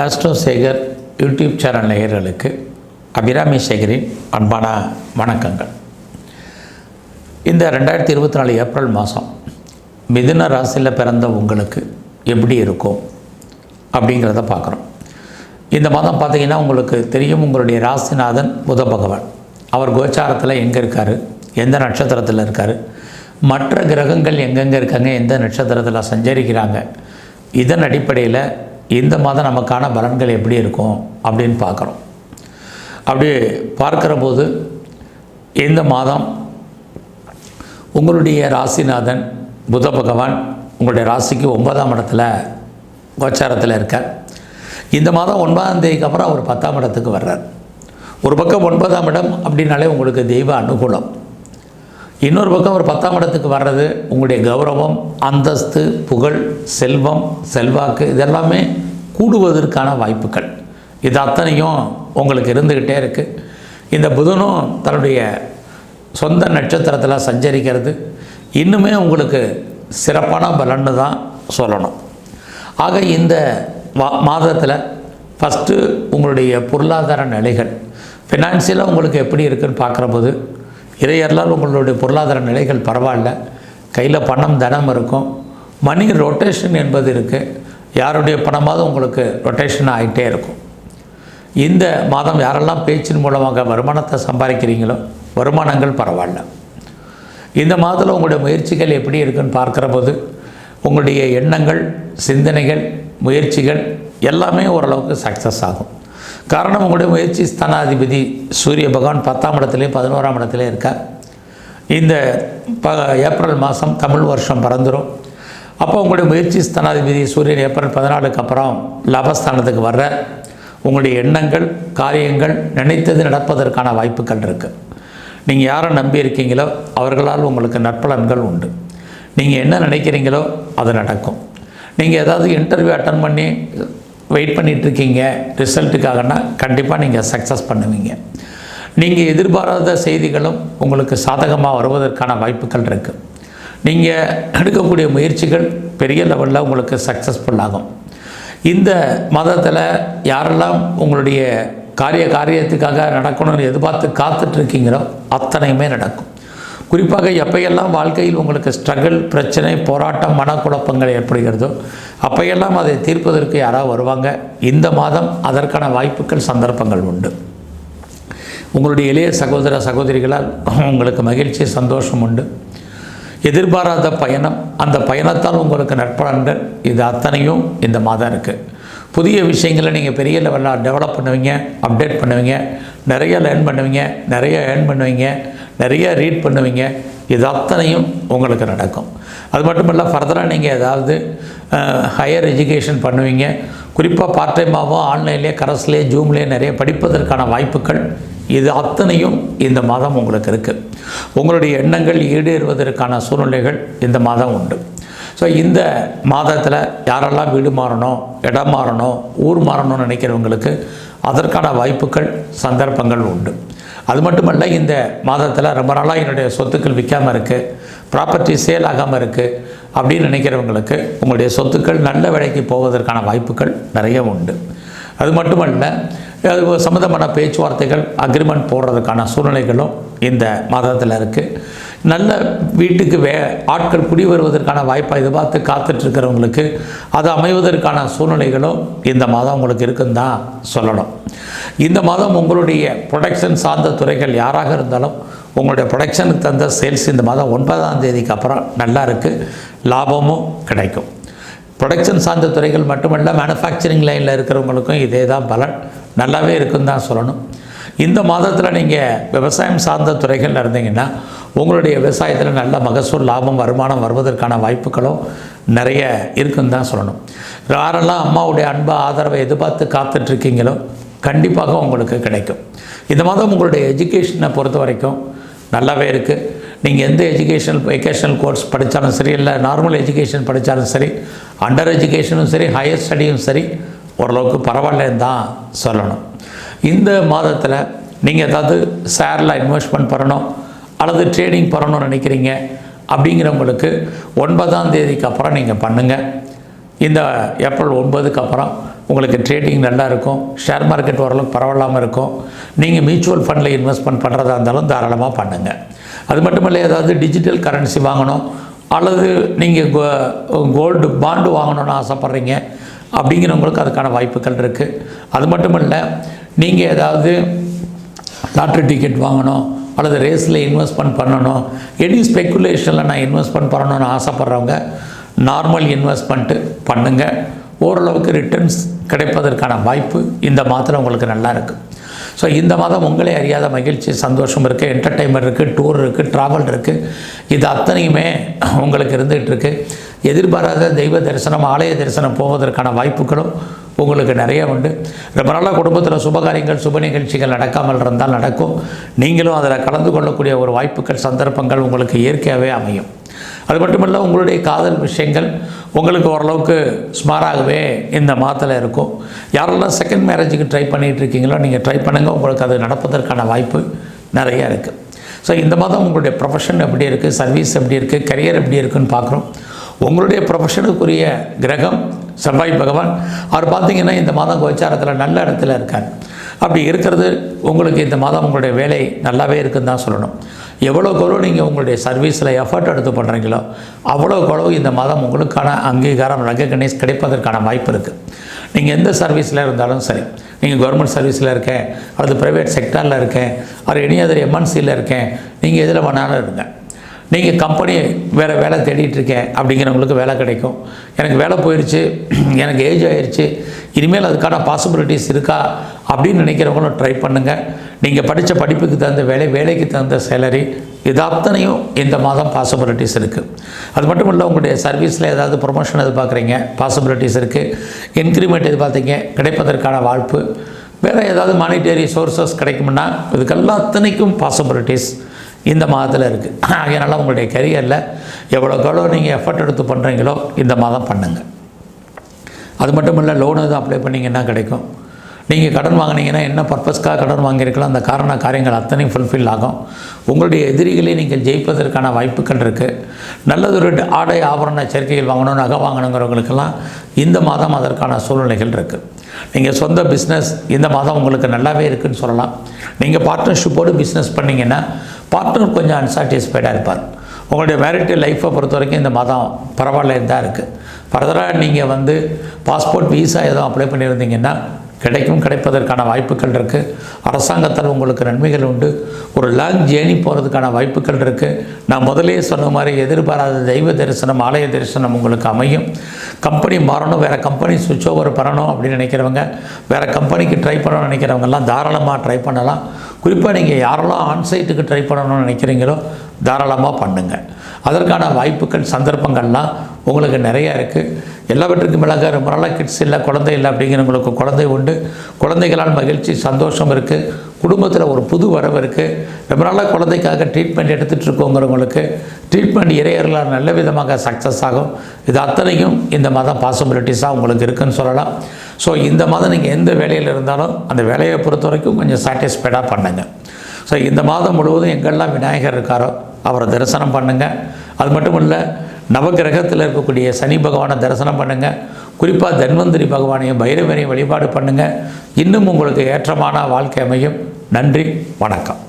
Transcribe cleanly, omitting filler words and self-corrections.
Astro Sekar YouTube channel நேயர்களுக்கு அபிராமி சேகரின் அன்பான வணக்கங்கள். இந்த 2024 ஏப்ரல் மாதம் மிதுன ராசியில் பிறந்த உங்களுக்கு எப்படி இருக்கும் அப்படிங்கிறத பார்க்குறோம். இந்த மாதம் பார்த்திங்கன்னா உங்களுக்கு தெரியும், உங்களுடைய ராசிநாதன் புத பகவான் அவர் கோச்சாரத்தில் எங்கே இருக்கார், எந்த நட்சத்திரத்தில் இருக்கார், மற்ற கிரகங்கள் எங்கெங்கே இருக்காங்க, எந்த நட்சத்திரத்தில் சஞ்சரிக்கிறாங்க, இதன் அடிப்படையில் இந்த மாதம் நமக்கான பலன்கள் எப்படி இருக்கும் அப்படின்னு பார்க்குறோம். அப்படி பார்க்குற போது இந்த மாதம் உங்களுடைய ராசிநாதன் புத பகவான் உங்களுடைய ராசிக்கு 9ஆம் இடத்துல கோச்சாரத்தில் இருக்கார். இந்த மாதம் 9ஆம் தேதிக்கு அப்புறம் அவர் 10ஆம் இடத்துக்கு வர்றார். ஒரு பக்கம் 9ஆம் இடம் அப்படின்னாலே உங்களுக்கு தெய்வ அனுகூலம், இன்னொரு பக்கம் ஒரு 10ஆம் இடத்துக்கு வர்றது உங்களுடைய கௌரவம், அந்தஸ்து, புகழ், செல்வம், செல்வாக்கு இதெல்லாமே கூடுவதற்கான வாய்ப்புகள். இது அத்தனையும் உங்களுக்கு இருந்துக்கிட்டே இருக்குது. இந்த புதனும் தன்னுடைய சொந்த நட்சத்திரத்தில் சஞ்சரிக்கிறது இன்னுமே உங்களுக்கு சிறப்பான பலன்னு தான் சொல்லணும். ஆக இந்த மாதத்தில் ஃபஸ்ட்டு உங்களுடைய பொருளாதார நிலைகள், ஃபினான்சியலாக உங்களுக்கு எப்படி இருக்குதுன்னு பார்க்குற போது இறையர்களால் உங்களுடைய பொருளாதார நிலைகள் பரவாயில்ல. கையில் பணம் தனம் இருக்கும், மணி ரொட்டேஷன் என்பது இருக்குது. யாருடைய பணமாவது உங்களுக்கு ரொட்டேஷன் ஆகிட்டே இருக்கும். இந்த மாதம் யாரெல்லாம் பேச்சின் மூலமாக வருமானத்தை சம்பாதிக்கிறீங்களோ வருமானங்கள் பரவாயில்ல. இந்த மாதத்தில் உங்களுடைய முயற்சிகள் எப்படி இருக்குன்னு பார்க்குற போது உங்களுடைய எண்ணங்கள், சிந்தனைகள், முயற்சிகள் எல்லாமே ஓரளவுக்கு சக்ஸஸ் ஆகும். காரணம், உங்களுடைய முயற்சி ஸ்தானாதிபதி சூரிய பகவான் 10ஆம் இடத்துலேயும் 11ஆம் இடத்துலேயும் இருக்கார். இந்த ஏப்ரல் மாதம் தமிழ் வருஷம் பிறந்துடும். அப்போ உங்களுடைய முயற்சி ஸ்தானாதிபதி சூரியன் ஏப்ரல் 14க்கு அப்புறம் லாபஸ்தானத்துக்கு வர்ற உங்களுடைய எண்ணங்கள், காரியங்கள் நினைத்தது நடப்பதற்கான வாய்ப்புகள் இருக்குது. நீங்கள் யாரை நம்பி இருக்கீங்களோ அவர்களால் உங்களுக்கு நற்பலன்கள் உண்டு. நீங்கள் என்ன நினைக்கிறீங்களோ அது நடக்கும். நீங்கள் ஏதாவது இன்டர்வியூ அட்டன் பண்ணி வெயிட் பண்ணிகிட்ருக்கீங்க ரிசல்ட்டுக்காகனா கண்டிப்பாக நீங்கள் சக்ஸஸ் பண்ணுவீங்க. நீங்கள் எதிர்பாராத செய்திகளும் உங்களுக்கு சாதகமாக வருவதற்கான வாய்ப்புகள் இருக்குது. நீங்கள் எடுக்கக்கூடிய முயற்சிகள் பெரிய லெவலில் உங்களுக்கு சக்ஸஸ்ஃபுல் ஆகும். இந்த மாதத்தில் யாரெல்லாம் உங்களுடைய காரியத்துக்காக நடக்கணும்னு எதிர்பார்த்து காத்துட்ருக்கீங்களோ அத்தனையுமே நடக்கும். குறிப்பாக எப்பையெல்லாம் வாழ்க்கையில் உங்களுக்கு ஸ்ட்ரகிள், பிரச்சனை, போராட்டம், மனக்குழப்பங்கள் ஏற்படுகிறதோ அப்பையெல்லாம் அதை தீர்ப்பதற்கு யாராவது வருவாங்க. இந்த மாதம் அதற்கான வாய்ப்புகள், சந்தர்ப்பங்கள் உண்டு. உங்களுடைய இளைய சகோதர சகோதரிகளால் உங்களுக்கு மகிழ்ச்சி, சந்தோஷம் உண்டு. எதிர்பாராத பயணம், அந்த பயணத்தால் உங்களுக்கு நற்பலன்கள், இது அத்தனையும் இந்த மாதம் இருக்குது. புதிய விஷயங்களை நீங்கள் பெரிய லெவலில் டெவலப் பண்ணுவீங்க, அப்டேட் பண்ணுவீங்க, நிறைய லேர்ன் பண்ணுவீங்க, நிறைய ஏர்ன் பண்ணுவீங்க, நிறைய ரீட் பண்ணுவீங்க. இது அத்தனையும் உங்களுக்கு நடக்கும். அது மட்டும் இல்லை, ஃபர்தராக நீங்கள் ஏதாவது ஹையர் எஜுகேஷன் பண்ணுவீங்க. குறிப்பாக பார்ட் டைமாகவும் ஆன்லைன்லேயே, கரஸ்லேயே, ஜூம்லேயே நிறைய படிப்பதற்கான வாய்ப்புகள், இது அத்தனையும் இந்த மாதம் உங்களுக்கு இருக்குது. உங்களுடைய எண்ணங்கள் ஈடேறுவதற்கான சூழ்நிலைகள் இந்த மாதம் உண்டு. ஸோ இந்த மாதத்தில் யாரெல்லாம் வீடு மாறணும், இடம் மாறணும், ஊர் மாறணும்னு நினைக்கிறவங்களுக்கு அதற்கான வாய்ப்புகள், சந்தர்ப்பங்கள் உண்டு. அது மட்டுமல்ல, இந்த மாதத்தில் ரொம்ப நாளாக என்னுடைய சொத்துக்கள் விற்காமல் இருக்குது, ப்ராப்பர்ட்டி சேல் ஆகாமல் இருக்குது அப்படின்னு நினைக்கிறவங்களுக்கு உங்களுடைய சொத்துக்கள் நல்ல விலைக்கு போவதற்கான வாய்ப்புகள் நிறைய உண்டு. அது மட்டுமல்ல, அது சம்மந்தமான பேச்சுவார்த்தைகள், அக்ரிமெண்ட் போடுறதுக்கான சூழ்நிலைகளும் இந்த மாதத்தில் இருக்குது. நல்ல வீட்டுக்கு ஆட்கள் குடி வருவதற்கான வாய்ப்பாக எதிர்பார்த்து காத்துட்ருக்கிறவங்களுக்கு அது அமைவதற்கான சூழ்நிலைகளும் இந்த மாதம் உங்களுக்கு இருக்குன்னு தான் சொல்லணும். இந்த மாதம் உங்களுடைய ப்ரொடக்ஷன் சார்ந்த துறைகள் யாராக இருந்தாலும் உங்களுடைய ப்ரொடக்ஷனுக்கு தந்த சேல்ஸ் இந்த மாதம் 9ஆம் தேதிக்கு அப்புறம் நல்லா இருக்குது, லாபமும் கிடைக்கும். ப்ரொடக்ஷன் சார்ந்த துறைகள் மட்டுமல்ல, மேனுஃபேக்சரிங் லைனில் இருக்கிறவங்களுக்கும் இதே தான் பலன், நல்லாவே இருக்குன்னு தான் சொல்லணும். இந்த மாதத்தில் நீங்கள் விவசாயம் சார்ந்த துறைகள் இருந்தீங்கன்னா உங்களுடைய விவசாயத்தில் நல்ல மகசூல், லாபம், வருமானம் வருவதற்கான வாய்ப்புகளும் நிறைய இருக்குன்னு தான் சொல்லணும். யாரெல்லாம் அம்மாவுடைய அன்பு, ஆதரவை எதிர்பார்த்து காத்துட்ருக்கீங்களோ கண்டிப்பாக உங்களுக்கு கிடைக்கும். இந்த மாதம் உங்களுடைய எஜுகேஷனை பொறுத்த வரைக்கும் நல்லாவே இருக்குது. நீங்கள் எந்த வெக்கேஷனல் கோர்ஸ் படித்தாலும் சரி, இல்லை நார்மல் எஜுகேஷன் படித்தாலும் சரி, அண்டர் எஜுகேஷனும் சரி, ஹையர் ஸ்டடியும் சரி, ஓரளவுக்கு பரவாயில்லன்னு தான் சொல்லணும். இந்த மாதத்தில் நீங்கள் ஏதாவது ஷேரில் இன்வெஸ்ட்மெண்ட் பண்ணணும் அல்லது ட்ரேடிங் பண்ணணும்னு நினைக்கிறீங்க அப்படிங்கிறவங்களுக்கு 9ஆம் தேதிக்கு அப்புறம் நீங்கள் பண்ணுங்கள். இந்த ஏப்ரல் 9க்கு அப்புறம் உங்களுக்கு ட்ரேடிங் நல்லா இருக்கும், ஷேர் மார்க்கெட் ஓரளவுக்கு பரவாயில்லாமல் இருக்கும். நீங்கள் மியூச்சுவல் ஃபண்டில் இன்வெஸ்ட்மெண்ட் பண்ணுறதா இருந்தாலும் தாராளமாக பண்ணுங்கள். அது மட்டும் இல்லை, ஏதாவது டிஜிட்டல் கரன்சி வாங்கணும் அல்லது நீங்கள் கோல்டு பாண்டு வாங்கணும்னு ஆசைப்பட்றீங்க அப்படிங்கிறவங்களுக்கு அதுக்கான வாய்ப்புகள் இருக்குது. அது மட்டும் இல்லை, நீங்கள் ஏதாவது லாட்ரி டிக்கெட் வாங்கணும் அல்லது ரேஸில் இன்வெஸ்ட்மெண்ட் பண்ணணும், எனி ஸ்பெக்குலேஷனில் நான் இன்வெஸ்ட்மெண்ட் பண்ணணும்னு ஆசைப்பட்றவங்க நார்மல் இன்வெஸ்ட்மெண்ட்டு பண்ணுங்கள். ஓரளவுக்கு ரிட்டர்ன்ஸ் கிடைப்பதற்கான வாய்ப்பு இந்த மாதத்தில் உங்களுக்கு நல்லா இருக்குது. ஸோ இந்த மாதம் உங்களே அறியாத மகிழ்ச்சி, சந்தோஷம் இருக்குது, என்டர்டெயின்மெண்ட் இருக்குது, டூர் இருக்குது, ட்ராவல் இருக்குது. இது அத்தனையுமே உங்களுக்கு இருந்துகிட்டு இருக்குது. எதிர்பாராத தெய்வ தரிசனம், ஆலய தரிசனம் போவதற்கான வாய்ப்புகளும் உங்களுக்கு நிறைய உண்டு. ரொம்ப நாளாக குடும்பத்தில் சுபகாரியங்கள், சுப நிகழ்ச்சிகள் நடக்காமல் இருந்தால் நடக்கும். நீங்களும் அதில் கலந்து கொள்ளக்கூடிய ஒரு வாய்ப்புகள், சந்தர்ப்பங்கள் உங்களுக்கு இயற்கையாகவே அமையும். அது மட்டுமல்ல, உங்களுடைய காதல் விஷயங்கள் உங்களுக்கு ஓரளவுக்கு சுமாராகவே இந்த மாதத்தில் இருக்கும். யாரெல்லாம் செகண்ட் மேரேஜுக்கு ட்ரை பண்ணிகிட்டு இருக்கீங்களோ நீங்கள் ட்ரை பண்ணுங்கள், உங்களுக்கு அது நடப்பதற்கான வாய்ப்பு நிறைய இருக்குது. ஸோ இந்த மாதம் உங்களுடைய ப்ரொஃபஷன் எப்படி இருக்குது, சர்வீஸ் எப்படி இருக்குது, கரியர் எப்படி இருக்குதுன்னு பார்க்குறோம். உங்களுடைய ப்ரொஃபஷனுக்குரிய கிரகம் செவ்வாய் பகவான், அவர் பார்த்திங்கன்னா இந்த மாதம் கோச்சாரத்தில் நல்ல இடத்துல இருக்கார். அப்படி இருக்கிறது உங்களுக்கு இந்த மாதம் உங்களுடைய வேலை நல்லாவே இருக்குதுன்னு தான் சொல்லணும். எவ்வளோக்கு எவ்வளோ நீங்கள் உங்களுடைய சர்வீஸில் எஃபர்ட் எடுத்து பண்ணுறீங்களோ அவ்வளோக்கு எவ்வளோ இந்த மாதம் உங்களுக்கான அங்கீகாரம், ரெகக்னைஸ் கிடைப்பதற்கான வாய்ப்பு இருக்குது. நீங்கள் எந்த சர்வீஸில் இருந்தாலும் சரி, நீங்கள் கவர்மெண்ட் சர்வீஸில் இருக்கேன் அல்லது ப்ரைவேட் செக்டாரில் இருக்கேன் அல்லது எனி அதர் எம்என்சியில் இருக்கேன், நீங்கள் எதில் வேணாலும் இருங்க. நீங்கள் கம்பெனி வேறு வேலை தேடிட்டுருக்கேன் அப்படிங்கிறவங்களுக்கு வேலை கிடைக்கும். எனக்கு வேலை போயிடுச்சு, எனக்கு ஏஜ் ஆயிடுச்சு, இனிமேல் அதுக்கான பாசிபிலிட்டிஸ் இருக்கா அப்படின்னு நினைக்கிறவங்களும் ட்ரை பண்ணுங்கள். நீங்கள் படித்த படிப்புக்கு தகுந்த வேலை, வேலைக்கு தகுந்த சேலரி, இது அத்தனையும் இந்த மாதம் பாசிபிலிட்டிஸ் இருக்குது. அது மட்டும் இல்லை, உங்களுடைய சர்வீஸில் ஏதாவது ப்ரொமோஷன் எதிர்பார்க்குறீங்க, பாசிபிலிட்டிஸ் இருக்குது. இன்க்ரிமெண்ட் எதிர்பார்த்தீங்க, கிடைப்பதற்கான வாய்ப்பு. வேறு ஏதாவது மானிட்டரி சோர்ஸஸ் கிடைக்கும்னா இதுக்கெல்லாம் அத்தனைக்கும் பாசிபிலிட்டிஸ் இந்த மாதத்தில் இருக்குது. அதனால் உங்களுடைய கரியரில் எவ்வளோக்கெவ்வளோ நீங்கள் எஃபர்ட் எடுத்து பண்ணுறீங்களோ இந்த மாதம் பண்ணுங்கள். அது மட்டும் இல்லை, லோன் எதுவும் அப்ளை பண்ணிங்கன்னா கிடைக்கும். நீங்கள் கடன் வாங்கினீங்கன்னா என்ன பர்பஸ்க்காக கடன் வாங்கியிருக்கலாம், அந்த காரியங்கள் அத்தனையும் ஃபுல்ஃபில் ஆகும். உங்களுடைய எதிரிகளை நீங்கள் ஜெயிப்பதற்கான வாய்ப்புகள் இருக்குது. நல்லதொரு ஆடை ஆபரண சேர்க்கைகள் வாங்கணும், நகை வாங்கணுங்கிறவங்களுக்கெல்லாம் இந்த மாதம் அதற்கான சூழ்நிலைகள் இருக்குது. நீங்கள் சொந்த பிஸ்னஸ் இந்த மாதம் உங்களுக்கு நல்லாவே இருக்குதுன்னு சொல்லலாம். நீங்கள் பார்ட்னர்ஷிப்போடு பிஸ்னஸ் பண்ணிங்கன்னா பார்ட்னர் கொஞ்சம் அன்சாட்டிஸ்ஃபைடாக இருப்பார். உங்களுடைய மேரிட்டல் லைஃப்பை பொறுத்த வரைக்கும் இந்த மாதம் பரவாயில்லைன்னு தான் இருக்குது. ஃபர்தராக நீங்கள் பாஸ்போர்ட், வீசா எதுவும் அப்ளை பண்ணியிருந்தீங்கன்னா கிடைப்பதற்கான வாய்ப்புகள் இருக்குது. அரசாங்கத்தால் உங்களுக்கு நன்மைகள் உண்டு. ஒரு லாங் ஜேர்னி போகிறதுக்கான வாய்ப்புகள் இருக்குது. நான் முதலே சொன்ன மாதிரி எதிர்பாராத தெய்வ தரிசனம், ஆலய தரிசனம் உங்களுக்கு அமையும். கம்பெனி மாறணும், வேறு கம்பெனி சுவிட்ச் ஓவர் பண்ணணும் அப்படின்னு நினைக்கிறவங்க, வேறு கம்பெனிக்கு ட்ரை பண்ணணும்னு நினைக்கிறவங்கெல்லாம் தாராளமாக ட்ரை பண்ணலாம். குறிப்பாக நீங்கள் யாரெல்லாம் ஆன்சைட்டுக்கு ட்ரை பண்ணணும்னு நினைக்கிறீங்களோ தாராளமாக பண்ணுங்கள். அதற்கான வாய்ப்புகள், சந்தர்ப்பங்கள்லாம் உங்களுக்கு நிறையா இருக்குது. எல்லாவற்றுக்கும் மேலாக ரொம்ப நாளாக கிட்ஸ் இல்லை, குழந்தை இல்லை அப்படிங்கிறவங்களுக்கு குழந்தை உண்டு. குழந்தைகளால் மகிழ்ச்சி, சந்தோஷம் இருக்குது. குடும்பத்தில் ஒரு புது வரவு இருக்குது. ரொம்ப நாளாக குழந்தைக்காக ட்ரீட்மெண்ட் எடுத்துகிட்டு இருக்கோங்கிறவங்களுக்கு ட்ரீட்மெண்ட் இறையர்களால் நல்ல விதமாக சக்ஸஸ் ஆகும். இது அத்தனையும் இந்த மாதம் பாசிபிலிட்டிஸாக உங்களுக்கு இருக்குதுன்னு சொல்லலாம். ஸோ இந்த மாதம் நீங்கள் எந்த வேலையில் இருந்தாலும் அந்த வேலையை பொறுத்த வரைக்கும் கொஞ்சம் சாட்டிஸ்ஃபைடாக பண்ணுங்கள். ஸோ இந்த மாதம் முழுவதும் எங்கெல்லாம் விநாயகர் இருக்காரோ அவரை தரிசனம் பண்ணுங்கள். அது மட்டும் இல்லை, நவகிரகத்தில் இருக்கக்கூடிய சனி பகவானை தரிசனம் பண்ணுங்கள். குறிப்பாக தன்வந்திரி பகவானையும் பைரவரையும் வழிபாடு பண்ணுங்கள். இன்னும் உங்களுக்கு ஏற்றமான வாழ்க்கை அமையும். நன்றி, வணக்கம்.